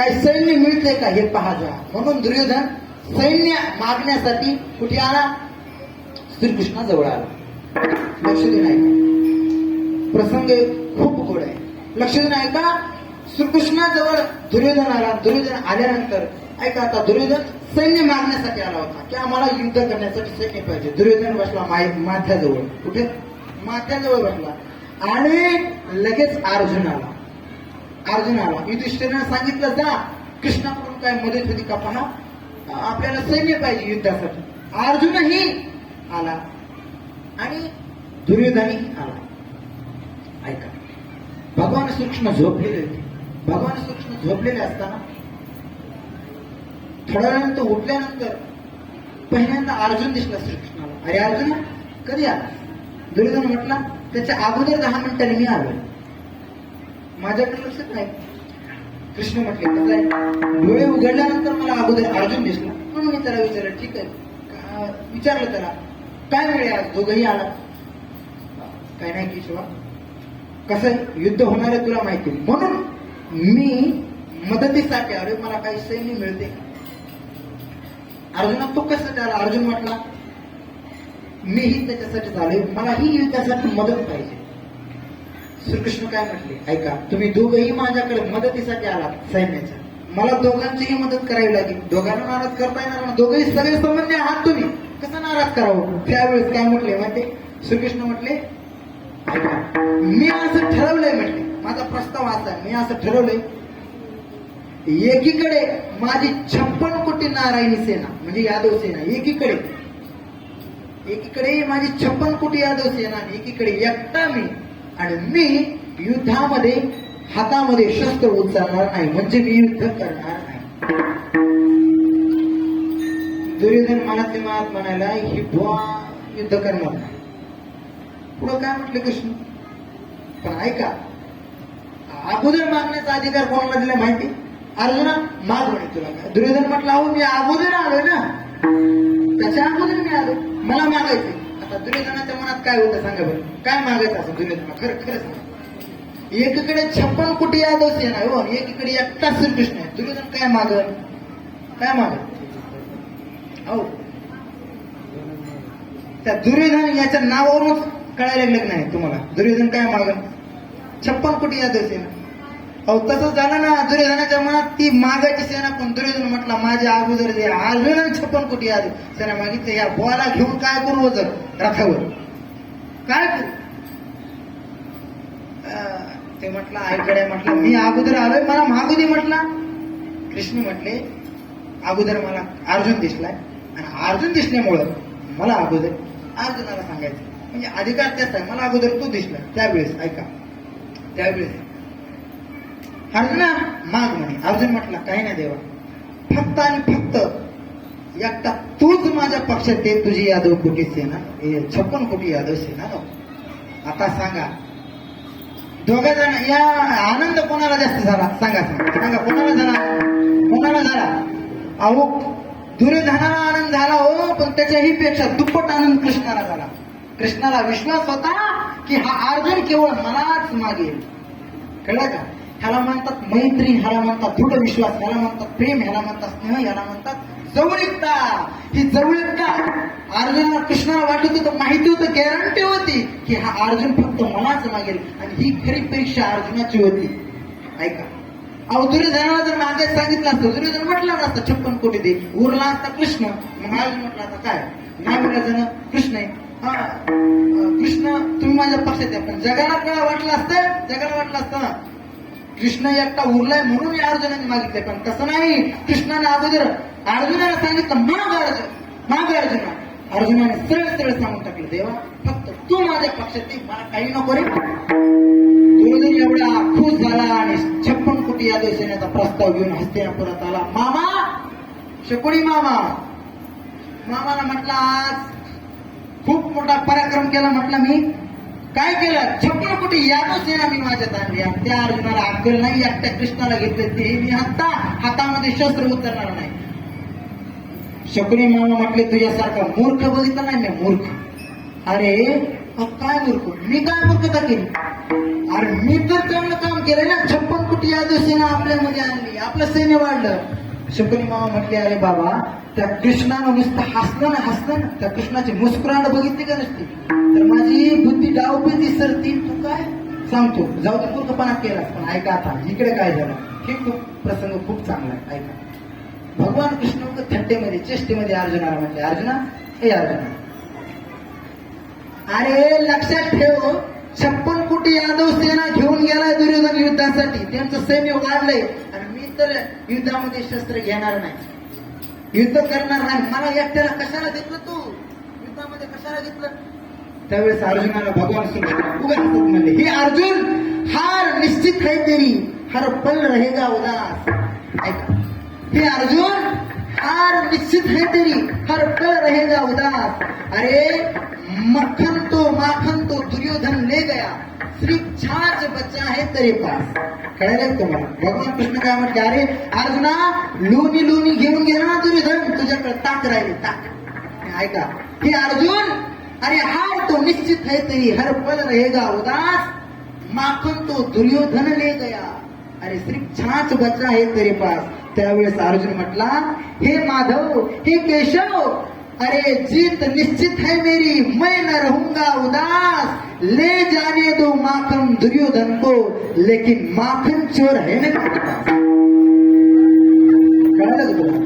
काही सैन्य मिळते का हे पहा जा. म्हणून दुर्योधन सैन्य मागण्यासाठी कुठे आला? श्रीकृष्णाजवळ आला. लक्ष देऊन ऐका, प्रसंग खूप गोड आहे. लक्ष देऊन ऐका. श्रीकृष्णाजवळ दुर्योधन आला. दुर्योधन आल्यानंतर ऐका, आता दुर्योधन सैन्य मागण्यासाठी आला होता की आम्हाला युद्ध करण्यासाठी सैन्य पाहिजे. दुर्योधन बसला माथ्याजवळ. कुठे? माथ्याजवळ बसला आणि लगेच अर्जुन आला. अर्जुन आला. युधिष्ठिराने सांगितलं जा कृष्णाकडून काय मदत होती का पहा, आपल्याला सैन्य पाहिजे युद्धासाठी. अर्जुनही आला आणि दुर्योधनही आला. ऐका, भगवान श्रीकृष्ण झोपलेले होते. भगवान श्रीकृष्ण झोपलेले असताना थोड्या वेळानंतर उठल्यानंतर पहिल्यांदा अर्जुन दिसला श्रीकृष्णाला. अरे अर्जुन कधी आला? दुर्योधन म्हटला त्याच्या अगोदर 10 मिनिटांनी मी आलो. माझ्याकडे लक्षात नाही. कृष्ण म्हटले कसं आहे, डोळे उघडल्यानंतर मला अगोदर अर्जुन दिसला म्हणून मी त्याला विचारलं. ठीक आहे, विचारलं त्याला काय वेळ आज दोघंही आला? काय नाही किशोर, कसं युद्ध होणार आहे तुला माहिती, म्हणून मी मदतीसाठी आलो. मला काही सैन्य मिळते का? अर्जुना तो कसं त्याला? अर्जुन म्हटला मीही त्याच्यासाठी आलोय, मलाही युद्धासाठी मदत पाहिजे. श्रीकृष्ण काय म्हटले, ऐका तुम्ही दोघंही माझ्याकडे मदतीसाठी आलात सैन्याच्या, मला दोघांचीही मदत करावी लागेल. दोघांना नाराज करता येणार ना, दोघंही सगळे संबंधी आहात तुम्ही, कसं नाराज करावं? त्यावेळेस काय म्हटले माहिती? श्रीकृष्ण म्हटले ऐका मी असं ठरवलंय, म्हटले माझा प्रस्ताव असा, मी असं ठरवलंय एकीकडे माझी 56 कोटी नारायणी सेना म्हणजे यादव सेना, एकीकडे माझी 56 कोटी यादव सेना, एकीकडे एकटा मी, आणि मी युद्धामध्ये हातामध्ये शस्त्र उचलणार नाही, म्हणजे मी युद्ध करणार नाही. दुर्योधन मनातले मनात म्हणायला ही बुवा युद्ध करणार नाही. पुढं काय म्हटले कृष्ण, पण ऐका अगोदर मागण्याचा अधिकार कोणाला दिला माहिती? अर्जुना माग म्हणे तुला काय. दुर्योधन म्हटलं अहो मी अगोदर आलोय ना, त्याच्या अगोदर मी आलो, मला मागायचे. आता दुर्योधनाच्या मनात काय होतं सांगा बरं, काय मागायचं असं दुर्योधना? खरं सांगा. एकीकडे 56 कोटी यादव सेना आहे हो, एकीकडे एकटा श्रीकृष्ण आहे. दुर्योधन काय मागत? काय मागत? हो त्या दुर्योधन याच्या नावावरूनच कळायला लागलं नाही तुम्हाला, दुर्योधन काय मागत? 56 कोटी यादव सेना. अहो तसंच झालं ना, दुर्योधनाच्या मनात ती मागायची सेना, पण दुर्योधन म्हटला माझ्या अगोदर दे. अर्जुनाने 56 कोटी यादव सेना मागितली. या बोला घेऊन काय करू वजन रथावर, काय करू? ते म्हटलं आईकडे, म्हटलं मी अगोदर आलोय, मला मागू दे म्हटला. कृष्ण म्हटले अगोदर मला अर्जुन दिसलाय, आणि अर्जुन दिसल्यामुळं मला अगोदर अर्जुनाला सांगायचं, म्हणजे अधिकार त्याच आहे, मला अगोदर तू दिसला. त्यावेळेस ऐका, त्यावेळेस अर्जुना माग म्हणे. अर्जुन म्हटला काही नाही देवा, फक्त आणि फक्त एकटा तूच माझ्या पक्षात ये, तुझी यादव कोटी सेना 56 कोटी यादव सेना. आता सांगा दोघा जण या आनंद कोणाला जास्त झाला? सांगा सांगा कोणाला झाला? कोणाला झाला? अहो दुर्योधनाला आनंद झाला हो, पण त्याच्याही पेक्षा दुप्पट आनंद कृष्णाला झाला. कृष्णाला विश्वास होता की हा अर्जुन केवळ मलाच मागेल. कळलं का? ह्याला म्हणतात मैत्री, ह्याला म्हणतात दृढ विश्वास, ह्याला म्हणतात प्रेम, ह्याला म्हणतात स्नेह, ह्याला म्हणतात जवळीकता. ही जवळीकता अर्जुनाला कृष्णाला वाटत होतं, माहिती होतं, गॅरंटी होती की हा अर्जुन फक्त मलाच मागेल, आणि ही खरी परीक्षा अर्जुनाची होती. ऐका अहो दुर्योधनाला जर मागायला सांगितलं असतं, दुर्योधन म्हटलं नसतं 56 कोटी दे, उरला असता कृष्ण. मग अर्जुन म्हटलं आता काय नाही म्हटलं कृष्ण आहे, हा कृष्ण तुम्ही माझ्या पक्षात आहे. पण जगाला काय वाटलं असतं? जगाला वाटलं असतं कृष्ण एकटा उरलाय म्हणून अर्जुनाने मागितलंय, पण तसं नाही. कृष्णाने अगोदर अर्जुनाला सांगितलं माग अर्जुना. अर्जुनाने सरळ सरळ सांगून टाकलं देवा फक्त तू माझ्या पक्षात, मला काही नको रे. दुर्योधन एवढा खुश झाला आणि 56 कोटी यादव सेनेचा प्रस्ताव घेऊन हस्तिनापुरात आला. मामा शकुनी मामाला म्हटलं आज खूप मोठा पराक्रम केला. म्हटलं मी काय केलं? 56 कोटी यादव सेना मी माझ्यात आणली, आणि त्या अर्जुनाला अक्कल नाही, एकट्या कृष्णाला घेतले ते मी हातामध्ये शस्त्र उचलणार नाही. शकुनी मामा म्हटले तुझ्यासारखा मूर्ख बघितला नाही मी, मूर्ख. अरे काय मूर्ख? मी काय मूर्खता केली? अरे मी तर चांगलं काम केलंय ना, 56 कोटी कोटी यादव सेना आपल्यामध्ये आणली, आपलं सैन्य वाढलं. शकुनी मामा म्हटले, अरे बाबा, त्या कृष्णानं नुसतं हसलं ना, त्या कृष्णाची मुस्कुराहट बघितली का नसती तर माझी बुद्धी डावपेची सरती. तू काय सांगतो, जाऊ दे, मूर्खपणा केलास, पण ऐका आता इकडे काय झालं. हे खूप प्रसंग खूप चांगला आहे, ऐका. भगवान कृष्ण थट्टेमध्ये चेष्टेमध्ये अर्जुनाला म्हटले, अर्जुना, हे अर्जुना, अरे लक्षात ठेव, 56 कोटी यादव सेना घेऊन गेलाय दुर्योधन युद्धासाठी. त्यांचं सैन्य वाढलंय आणि मी तर युद्धामध्ये शस्त्र घेणार नाही, युद्ध करणार नाही. मला एकट्याला कशाला घेतलं तू, युद्धामध्ये कशाला घेतलं. त्यावेळेस अर्जुनाला भगवान उगा म्हणले, हे अर्जुन, हार निश्चित है तेरी, हर पल रहेगा उदास. ऐका, हे अर्जुन, हार निश्चित है तेरी, हर पल रहेगा उदास. अरे माखन तो दुर्योधन ले गया, सिर्फ छाछ बचा है तेरे पास. कळलं तुम्हाला भगवान कृष्ण काय म्हटले, अरे अर्जुना, लोणी घेऊन गेला ना दुर्योधन, तुझ्याकडे ताक राहिली, ताक. ऐका, हे अर्जुन, अरे हार तो निश्चित है तेरी, हर पल रहेगा उदास. माखन तो दुर्योधन ले गया, अरे सिर्फ छाछ बचा है तेरे पास. त्यावेळेस अर्जुन म्हटला, हे माधव, हे केशव, अरे जीत निश्चित है मेरी, मैं न रहूंगा उदास. ले जाने दो माखन दुर्योधन को, लेकिन माखन चोर है ना मेरे पास. कळलं का तुला,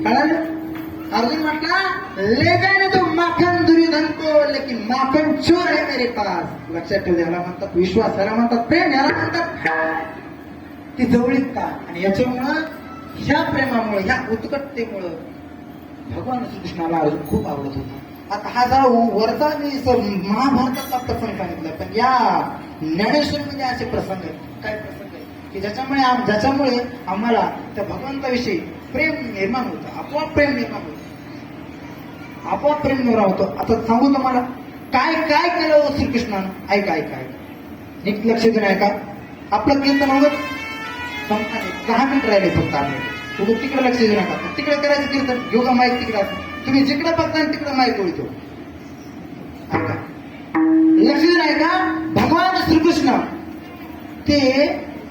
कळलं. अर्जुन म्हटला, ले जाने दो माखन दुर्योधन को, लेकिन माखन चोर है मेरे पास. लक्षात ठेव, याला म्हणतात विश्वास, याला म्हणतात प्रेम, याला म्हणतात ती जवळीकता. आणि याच्यामुळं, ह्या प्रेमामुळे, ह्या उत्कटतेमुळं भगवान श्रीकृष्णाला अर्जुन खूप आवडत होता. आता हा जरा वरचा मी महाभारतातला प्रसंग सांगितला, पण या ज्ञानेश्वरीमध्ये असे प्रसंग आहेत, काय प्रसंग आहेत की ज्याच्यामुळे आम्हाला त्या भगवंताविषयी प्रेम निर्माण होतं, आपोआप प्रेम निर्माण होतं, आपोआप प्रेम निर्माण होतं. आता सांगू तुम्हाला काय काय केलं श्रीकृष्णानं. ऐका ऐका ऐका, नीट लक्ष देऊन ऐका. आपलं कीर्तन होतं 10 मिनिट राहिले फक्त. आपण तिकडे लक्ष देऊ नका, तिकडे करायचं कीर्तन, योगा माईक तिकडे असं, तुम्ही जिकडे बघता तिकडे माईक ओळखतो. ऐका, लक्ष देऊन ऐका. भगवान श्रीकृष्ण ते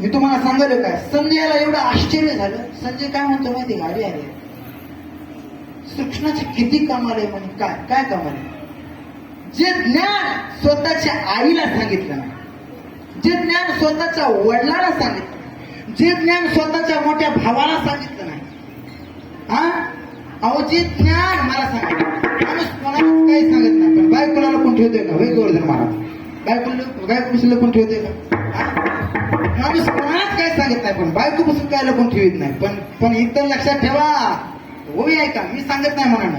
मी तुम्हाला सांगायला काय, संजयाला एवढं आश्चर्य झालं. संजय काय म्हणतो माहिती, अरे अरे श्रीकृष्णाचे किती कमाल आहे म्हणे. काय काय कमाल आहे. जे ज्ञान स्वतःच्या आईला सांगितलं नाही, जे ज्ञान स्वतःच्या वडिलांना सांगितलं, जे ज्ञान स्वतःच्या मोठ्या भावाला सांगितलं नाही. हा, अहो जे ज्ञान मला सांगितलं, माणूस कोणालाच काही सांगत नाही, पण बायकोला कोण ठेवतोय का, वय गोवर्धन महाराज, बायकोला कोण ठेवतोय का. माणूस कोणालाच काही सांगत नाही, पण बायकोपासून काय लपून ठेवत नाही. पण इतर लक्षात ठेवा, होय ऐका, मी सांगत नाही म्हणा,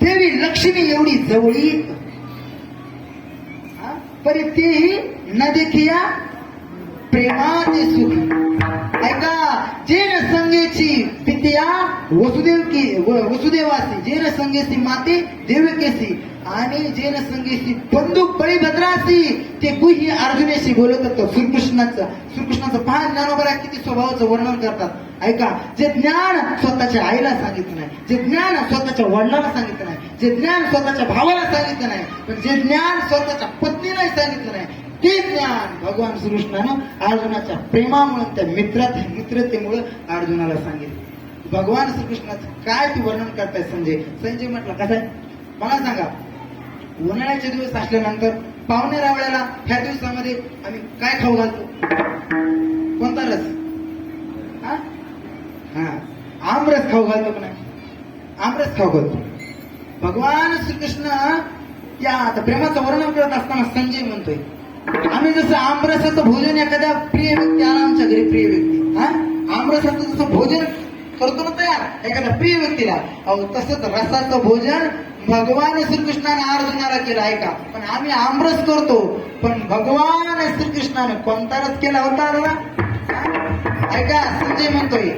देवी लक्ष्मी एवढी जवळी, पर तेही न देखिया प्रेमाने सुखी. ऐका, जेन संगेची पित्या वसुदेवासी, जेन संगेची माते देवकेसी, आणि जेन संगेची बंधू बळीभद्रासी, ते गुह्य अर्जुनेशी बोलत होतं. श्रीकृष्णाचं पहा ज्ञानोबरा किती स्वभावाचं वर्णन करतात. ऐका, जे ज्ञान स्वतःच्या आईला सांगितलं नाही, जे ज्ञान स्वतःच्या वडिलांना सांगितलं नाही, जे ज्ञान स्वतःच्या भावाला सांगितलं नाही, पण जे ज्ञान स्वतःच्या पत्नीलाही सांगितलं नाही, ते ज्ञान भगवान श्रीकृष्णानं अर्जुनाच्या प्रेमामुळे, त्या मित्रतेमुळे अर्जुनाला सांगितलं. भगवान श्रीकृष्णाचं काय तू वर्णन करताय संजय म्हटलं, कसं आहे मला सांगा. उन्हाळ्याचे दिवस असल्यानंतर पाहुणे रावळ्याला ह्या दिवसामध्ये आम्ही काय खाऊ घालतो, कोणता रस, हा आमरस खाऊ घालतो का नाही, आमरस खाऊ घालतो. भगवान श्रीकृष्ण त्या आता प्रेमाचं वर्णन करत असताना संजय म्हणतोय, आम्ही जसं आमरसाचं भोजन एखाद्या प्रिय व्यक्ती आला आमच्या घरी, प्रिय व्यक्ती, हा आमरसाचं जसं भोजन करतो ना तयार एखाद्या प्रिय व्यक्तीला, अहो तसंच रसाचं भोजन भगवान श्रीकृष्णाने अर्जुनाला केलं. ऐका, पण आम्ही आमरस करतो, पण भगवान श्रीकृष्णाने कोणता रस केला होता ना. ऐका, संजय म्हणतोय,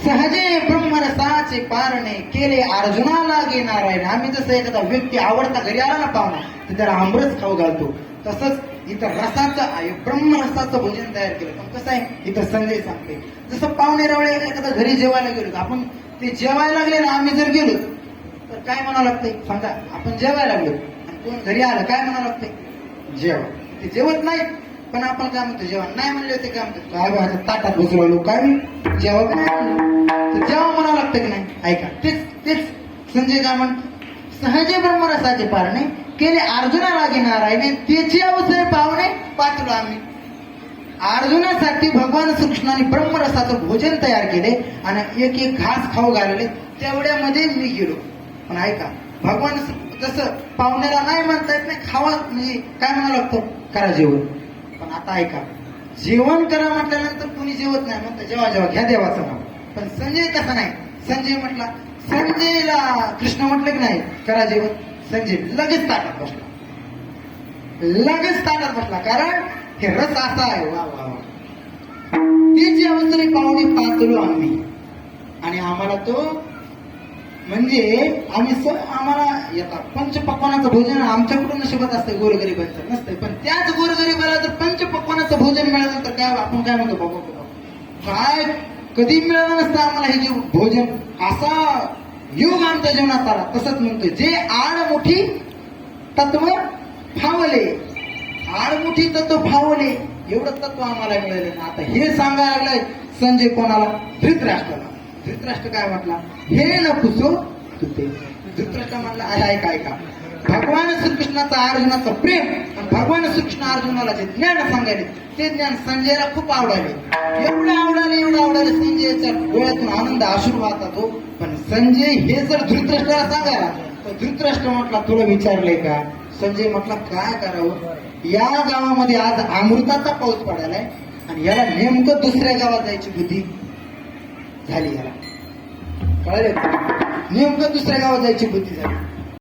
सहजे ब्रह्मरसाचे पारणे केले अर्जुनाला घेणार आहे. आम्ही जसं एखादा व्यक्ती आवडता घरी आला ना पाहुणा, तर त्याला आमरस खाऊ घालतो, तसंच इथं रसाचं ब्रह्मरसाचं भोजन तयार केलं. पण कसं आहे, इथं संजय सांगते, जसं पाहुणे रावळे एखादा घरी जेवायला गेलो, आपण ते जेवायला लागले ना, आम्ही जर गेलो तर काय म्हणावं लागतंय सांगा. आपण जेवायला लागलो आणि कोण घरी आलं, काय म्हणावं लागतंय, जेवा. ते जेवत नाही, पण आपण काय म्हणतो जेव्हा नाही म्हणले होते काय म्हणतो काय बाहेर ताटात बसू राहिलो काय मी जेव्हा काय म्हणलं तर जेव्हा म्हणावं लागतं की नाही ऐका तेच तेच संजय काय म्हणतो सहजे ब्रह्मरसाचे पारणे केले अर्जुना लागे नारायणे त्याची अवसरे पावणे पाचलो आम्ही अर्जुनासाठी भगवान श्रीकृष्णाने ब्रह्मरसाचं भोजन तयार केले आणि एक एक घास खाऊ घालले तेवढ्यामध्ये मी गेलो पण ऐका भगवान जसं पाहुण्याला नाही म्हणता येत नाही खावा म्हणजे काय म्हणावं लागतं करा जेवण पण आता ऐका जेवण करा म्हटल्यानंतर कोणी जेवत नाही म्हणतं जेव्हा जेव्हा घ्या देवाचं नाव पण संजय तसा नाही संजय म्हटला संजयला कृष्ण म्हटलं की नाही करा जेवण संजय लगेच ताटात बसला कारण हे रस असा आहे वा वा वा त्याची अवसरे पाहुणे पाचलो आम्ही आणि आम्हाला तो म्हणजे आम्हाला येतात पंचपक्वानाचं भोजन आमच्याकडून नशिबात असतं गोरगरिबांचं नसतंय पण त्याच गोरगरिबाला जर पंचपक्वानाचं भोजन मिळालं तर काय आपण काय म्हणतो बाबा काय कधी मिळालं नसतं आम्हाला हे जे भोजन असा योग आमच्या जीवनात आला तसंच म्हणतोय जे आडमुठी तत्व फावले एवढं तत्व आम्हाला मिळालं आता हे सांगायला लागलाय संजय कोणाला धृतराष्ट्राला धृतराष्ट्र काय म्हटला हे न पुसो तू ते धृतराष्ट्र म्हटला ऐका ऐका भगवान श्रीकृष्णाचा अर्जुनाचं प्रेम आणि भगवान श्रीकृष्ण अर्जुनाला जे ज्ञान सांगायले ते ज्ञान संजयला खूप आवडाले एवढं आवडाले संजयच्या डोळ्यातून आनंद अश्रू वाहतात हो पण संजय हे जर धृतराष्ट्राला सांगायला तर धृतराष्ट्र म्हटला तुला विचारलंय का संजय म्हटला काय करावं या गावामध्ये आज अमृताचा पाऊस पडायलाय आणि याला नेमकं दुसऱ्या गावात जायची बुद्धी झाली याला कळलं नेमकं दुसऱ्या गावात जायची बुद्धी झाली